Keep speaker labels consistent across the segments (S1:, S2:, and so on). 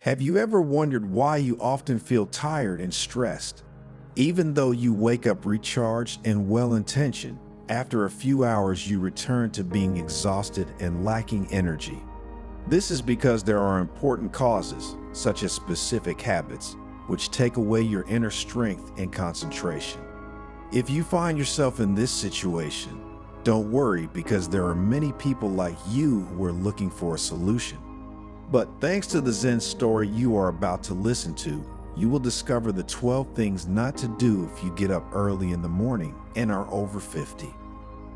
S1: Have you ever wondered why you often feel tired and stressed? Even though you wake up recharged and well-intentioned, after a few hours you return to being exhausted and lacking energy. This is because there are important causes, such as specific habits, which take away your inner strength and concentration. If you find yourself in this situation, don't worry, because there are many people like you who are looking for a solution. But thanks to the Zen story you are about to listen to, you will discover the 12 things not to do if you get up early in the morning and are over 50.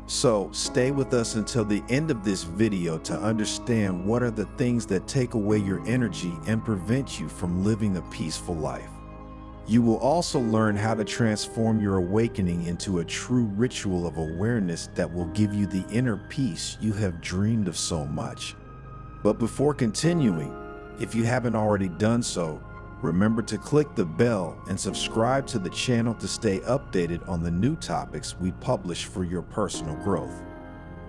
S1: So stay with us until the end of this video to understand what are the things that take away your energy and prevent you from living a peaceful life. You will also learn how to transform your awakening into a true ritual of awareness that will give you the inner peace you have dreamed of so much. But before continuing, if you haven't already done so, remember to click the bell and subscribe to the channel to stay updated on the new topics we publish for your personal growth.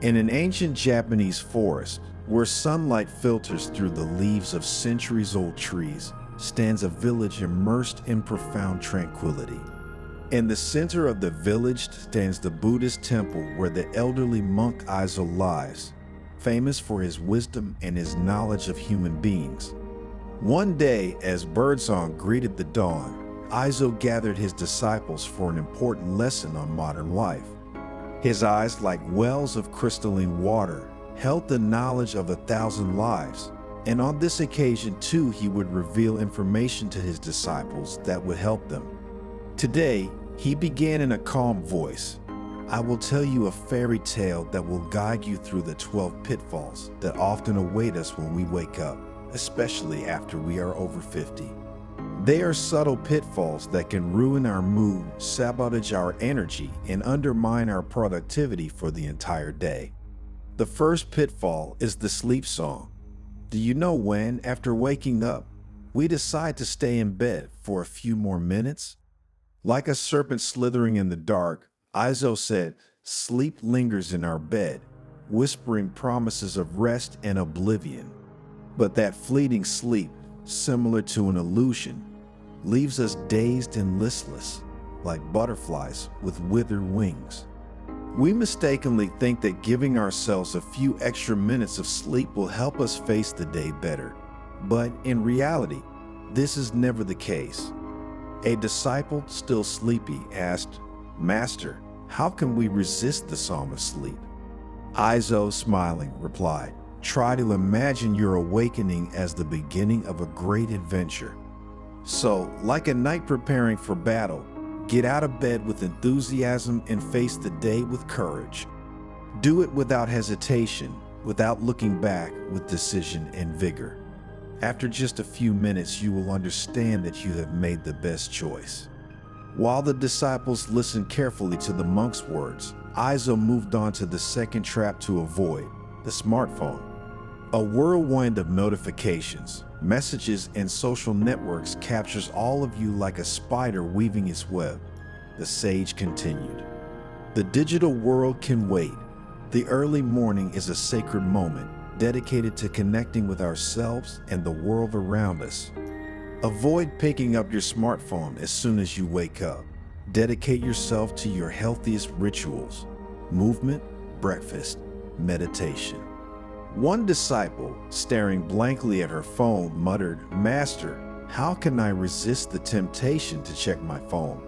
S1: In an ancient Japanese forest, where sunlight filters through the leaves of centuries-old trees, stands a village immersed in profound tranquility. In the center of the village stands the Buddhist temple where the elderly monk Aizo lies, famous for his wisdom and his knowledge of human beings. One day, as birdsong greeted the dawn, Aizo gathered his disciples for an important lesson on modern life. His eyes, like wells of crystalline water, held the knowledge of 1,000 lives, and on this occasion too he would reveal information to his disciples that would help them. Today, he began in a calm voice. I will tell you a fairy tale that will guide you through the 12 pitfalls that often await us when we wake up, especially after we are over 50. They are subtle pitfalls that can ruin our mood, sabotage our energy, and undermine our productivity for the entire day. The first pitfall is the sleep song. Do you know when, after waking up, we decide to stay in bed for a few more minutes? Like a serpent slithering in the dark, Aizo said, sleep lingers in our bed, whispering promises of rest and oblivion. But that fleeting sleep, similar to an illusion, leaves us dazed and listless, like butterflies with withered wings. We mistakenly think that giving ourselves a few extra minutes of sleep will help us face the day better. But in reality, this is never the case. A disciple, still sleepy, asked, "Master, how can we resist the psalm of sleep?" Aizo, smiling, replied, "Try to imagine your awakening as the beginning of a great adventure. So, like a knight preparing for battle, get out of bed with enthusiasm and face the day with courage. Do it without hesitation, without looking back, with decision and vigor. After just a few minutes, you will understand that you have made the best choice." While the disciples listened carefully to the monk's words, Aizo moved on to the second trap to avoid, the smartphone. A whirlwind of notifications, messages, and social networks captures all of you like a spider weaving its web. The sage continued. The digital world can wait. The early morning is a sacred moment dedicated to connecting with ourselves and the world around us. Avoid picking up your smartphone as soon as you wake up. Dedicate yourself to your healthiest rituals: movement, breakfast, meditation. One disciple, staring blankly at her phone, muttered, "Master, how can I resist the temptation to check my phone?"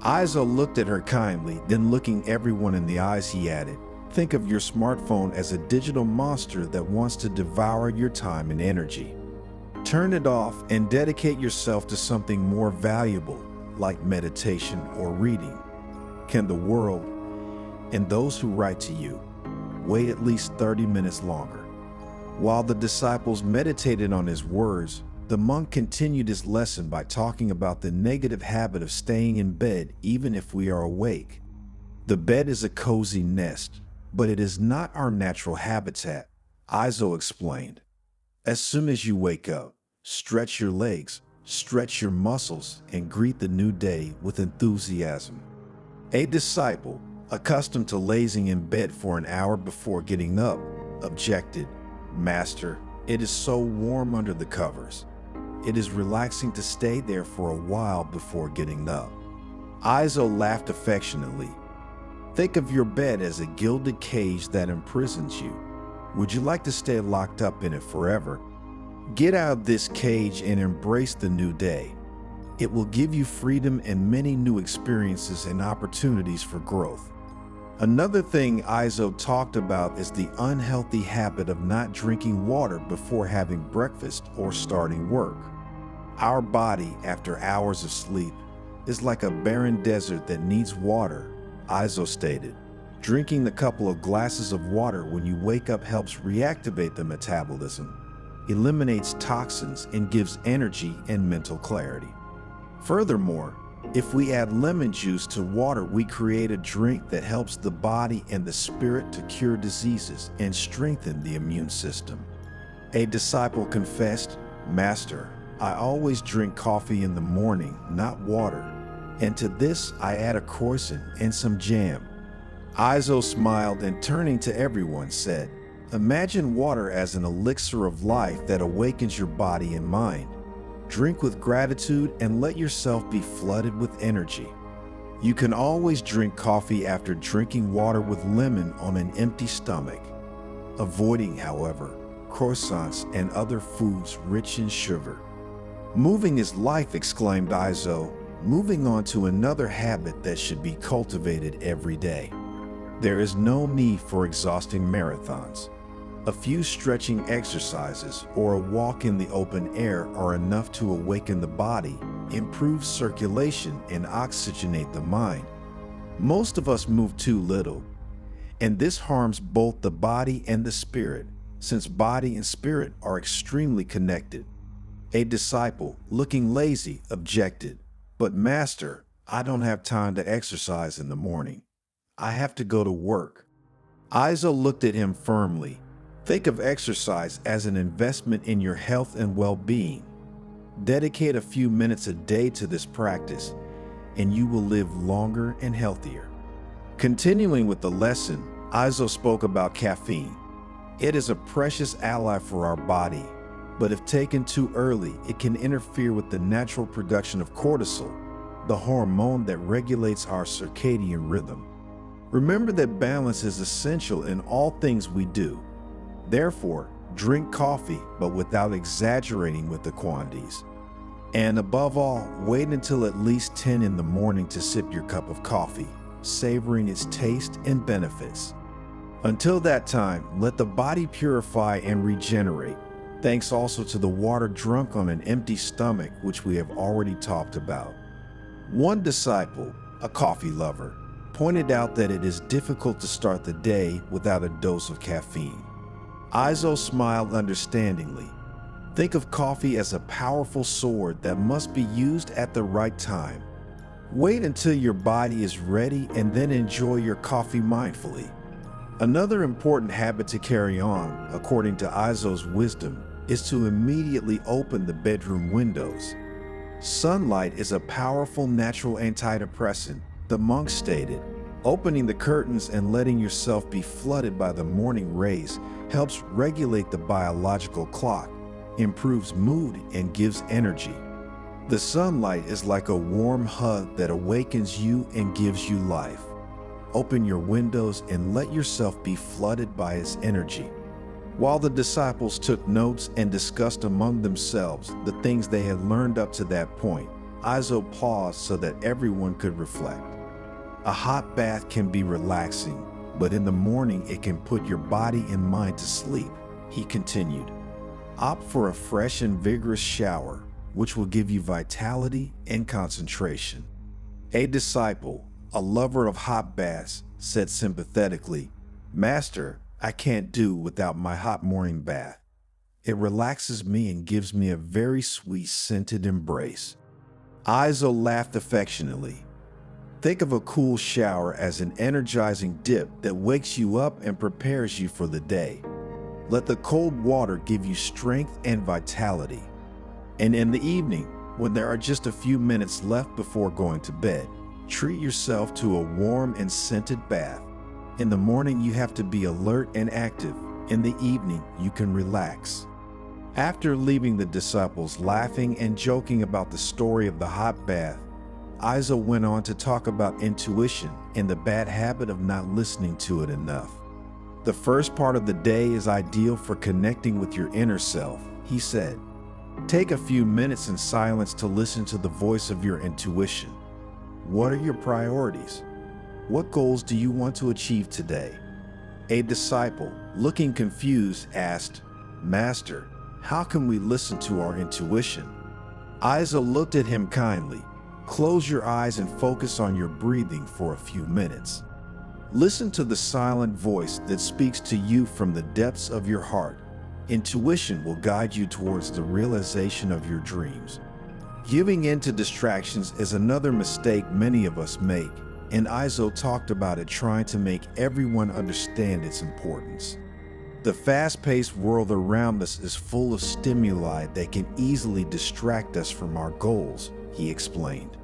S1: Aizo looked at her kindly, then looking everyone in the eyes, he added, "Think of your smartphone as a digital monster that wants to devour your time and energy. Turn it off and dedicate yourself to something more valuable, like meditation or reading. Can the world, and those who write to you, wait at least 30 minutes longer?" While the disciples meditated on his words, the monk continued his lesson by talking about the negative habit of staying in bed even if we are awake. The bed is a cozy nest, but it is not our natural habitat, Aizo explained. As soon as you wake up, stretch your legs, stretch your muscles, and greet the new day with enthusiasm. A disciple, accustomed to lazing in bed for an hour before getting up, objected, "Master, it is so warm under the covers." It is relaxing to stay there for a while before getting up. Izo laughed affectionately. Think of your bed as a gilded cage that imprisons you. Would you like to stay locked up in it forever? Get out of this cage and embrace the new day. It will give you freedom and many new experiences and opportunities for growth. Another thing Izo talked about is the unhealthy habit of not drinking water before having breakfast or starting work. Our body, after hours of sleep, is like a barren desert that needs water, Izo stated. Drinking a couple of glasses of water when you wake up helps reactivate the metabolism, eliminates toxins, and gives energy and mental clarity. Furthermore, if we add lemon juice to water, we create a drink that helps the body and the spirit to cure diseases and strengthen the immune system. A disciple confessed, "Master, I always drink coffee in the morning, not water. And to this, I add a croissant and some jam." Izo smiled and turning to everyone said, "Imagine water as an elixir of life that awakens your body and mind. Drink with gratitude and let yourself be flooded with energy. You can always drink coffee after drinking water with lemon on an empty stomach, avoiding, however, croissants and other foods rich in sugar." "Moving is life," exclaimed Izo, moving on to another habit that should be cultivated every day. There is no need for exhausting marathons. A few stretching exercises or a walk in the open air are enough to awaken the body, improve circulation, and oxygenate the mind. Most of us move too little, and this harms both the body and the spirit, since body and spirit are extremely connected. A disciple, looking lazy, objected, "But Master, I don't have time to exercise in the morning. I have to go to work." Izo looked at him firmly. Think of exercise as an investment in your health and well-being. Dedicate a few minutes a day to this practice, and you will live longer and healthier. Continuing with the lesson, Izo spoke about caffeine. It is a precious ally for our body, but if taken too early, it can interfere with the natural production of cortisol, the hormone that regulates our circadian rhythm. Remember that balance is essential in all things we do. Therefore, drink coffee, but without exaggerating with the quantities. And above all, wait until at least 10 in the morning to sip your cup of coffee, savoring its taste and benefits. Until that time, let the body purify and regenerate. Thanks also to the water drunk on an empty stomach, which we have already talked about. One disciple, a coffee lover, pointed out that it is difficult to start the day without a dose of caffeine. Izo smiled understandingly. Think of coffee as a powerful sword that must be used at the right time. Wait until your body is ready and then enjoy your coffee mindfully. Another important habit to carry on, according to Izo's wisdom, is to immediately open the bedroom windows. Sunlight is a powerful natural antidepressant, the monk stated. Opening the curtains and letting yourself be flooded by the morning rays helps regulate the biological clock, improves mood, and gives energy. The sunlight is like a warm hug that awakens you and gives you life. Open your windows and let yourself be flooded by its energy. While the disciples took notes and discussed among themselves the things they had learned up to that point, Izo paused so that everyone could reflect. A hot bath can be relaxing, but in the morning it can put your body and mind to sleep, he continued. Opt for a fresh and vigorous shower, which will give you vitality and concentration. A disciple, a lover of hot baths, said sympathetically, "Master, I can't do without my hot morning bath. It relaxes me and gives me a very sweet scented embrace." Izo laughed affectionately. Think of a cool shower as an energizing dip that wakes you up and prepares you for the day. Let the cold water give you strength and vitality. And in the evening, when there are just a few minutes left before going to bed, treat yourself to a warm and scented bath. In the morning, you have to be alert and active. In the evening, you can relax. After leaving the disciples laughing and joking about the story of the hot bath, Isa went on to talk about intuition and the bad habit of not listening to it enough. The first part of the day is ideal for connecting with your inner self, he said. Take a few minutes in silence to listen to the voice of your intuition. What are your priorities? What goals do you want to achieve today? A disciple, looking confused, asked, "Master, how can we listen to our intuition?" Isa looked at him kindly. Close your eyes and focus on your breathing for a few minutes. Listen to the silent voice that speaks to you from the depths of your heart. Intuition will guide you towards the realization of your dreams. Giving in to distractions is another mistake many of us make, and Izo talked about it, trying to make everyone understand its importance. The fast-paced world around us is full of stimuli that can easily distract us from our goals, he explained.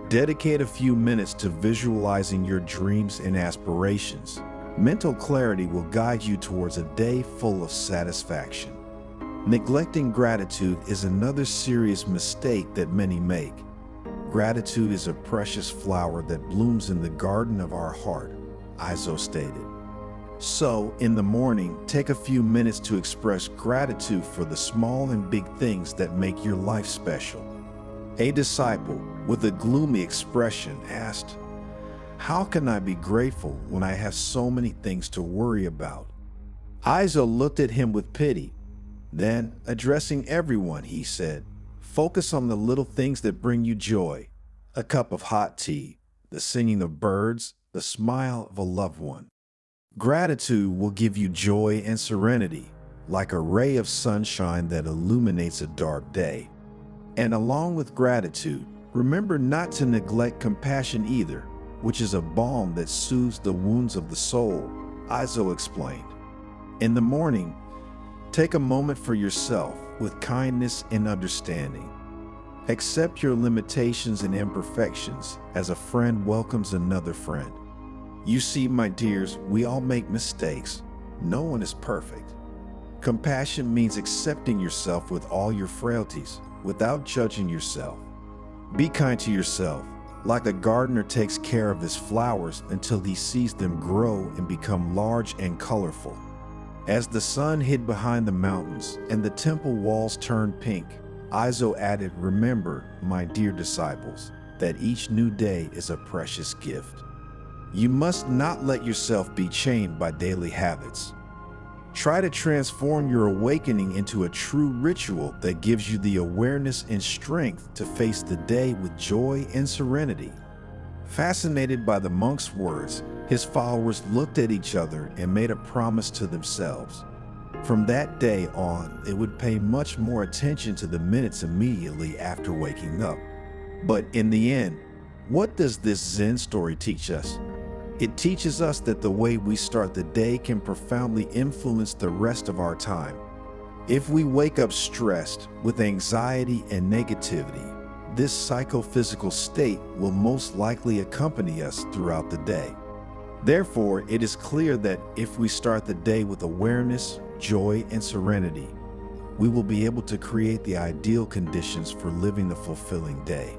S1: Dedicate a few minutes to visualizing your dreams and aspirations. Mental clarity will guide you towards a day full of satisfaction. Neglecting gratitude is another serious mistake that many make. Gratitude is a precious flower that blooms in the garden of our heart, Izo stated. So, in the morning, take a few minutes to express gratitude for the small and big things that make your life special. A disciple, with a gloomy expression, asked, "How can I be grateful when I have so many things to worry about?" Izo looked at him with pity. Then, addressing everyone, he said, "Focus on the little things that bring you joy. A cup of hot tea, the singing of birds, the smile of a loved one. Gratitude will give you joy and serenity, like a ray of sunshine that illuminates a dark day. And along with gratitude, remember not to neglect compassion either, which is a balm that soothes the wounds of the soul," Izo explained. In the morning, take a moment for yourself with kindness and understanding. Accept your limitations and imperfections as a friend welcomes another friend. You see, my dears, we all make mistakes. No one is perfect. Compassion means accepting yourself with all your frailties, without judging yourself. Be kind to yourself, like a gardener takes care of his flowers until he sees them grow and become large and colorful. As the sun hid behind the mountains and the temple walls turned pink, Izo added, "Remember, my dear disciples, that each new day is a precious gift. You must not let yourself be chained by daily habits. Try to transform your awakening into a true ritual that gives you the awareness and strength to face the day with joy and serenity." Fascinated by the monk's words, his followers looked at each other and made a promise to themselves. From that day on, they would pay much more attention to the minutes immediately after waking up. But in the end, what does this Zen story teach us? It teaches us that the way we start the day can profoundly influence the rest of our time. If we wake up stressed, with anxiety and negativity, this psychophysical state will most likely accompany us throughout the day. Therefore, it is clear that if we start the day with awareness, joy, and serenity, we will be able to create the ideal conditions for living a fulfilling day.